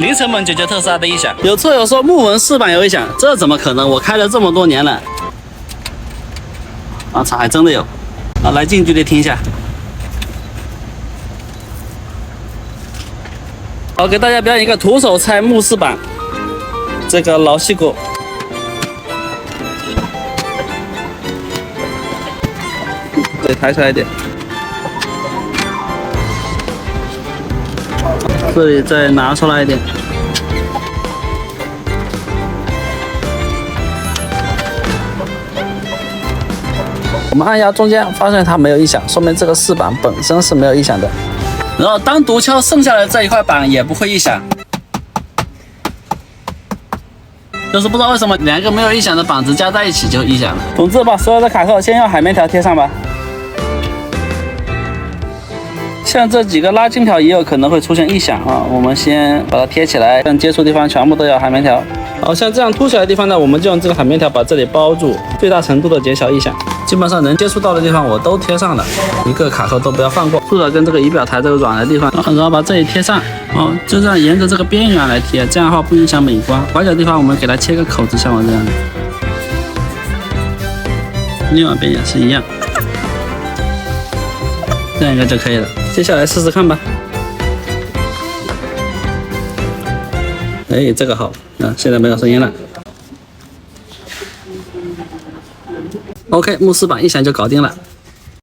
零成本解决特斯拉的异响。有车友说木纹饰板有异响，这怎么可能？我开了这么多年了。啊，操，还真的有。啊，来近距离听一下。好，给大家表演一个徒手拆木饰板，这个老戏骨。对，抬出来一点。这里再拿出来一点。我们按压中间，发现它没有异响，说明这个饰板本身是没有异响的。然后单独敲剩下的这一块板也不会异响，就是不知道为什么两个没有异响的板子加在一起就异响了。总之把所有的卡扣先用海绵条贴上吧。像这几个拉筋条也有可能会出现异响啊，我们先把它贴起来，像接触地方全部都要海绵条。好像这样凸起来的地方呢，我们就用这个海绵条把这里包住，最大程度的减小异响。基本上能接触到的地方我都贴上了，一个卡扣都不要放过，除了跟这个仪表台这个软的地方，然后把这里贴上。哦，就这样沿着这个边缘来贴，这样的话不影响美观。拐角地方我们给它切个口子，像我这样的。另外一边也是一样，这样一个就可以了。接下来试试看吧。哎，这个好，现在没有声音了。OK， 木饰板一响就搞定了。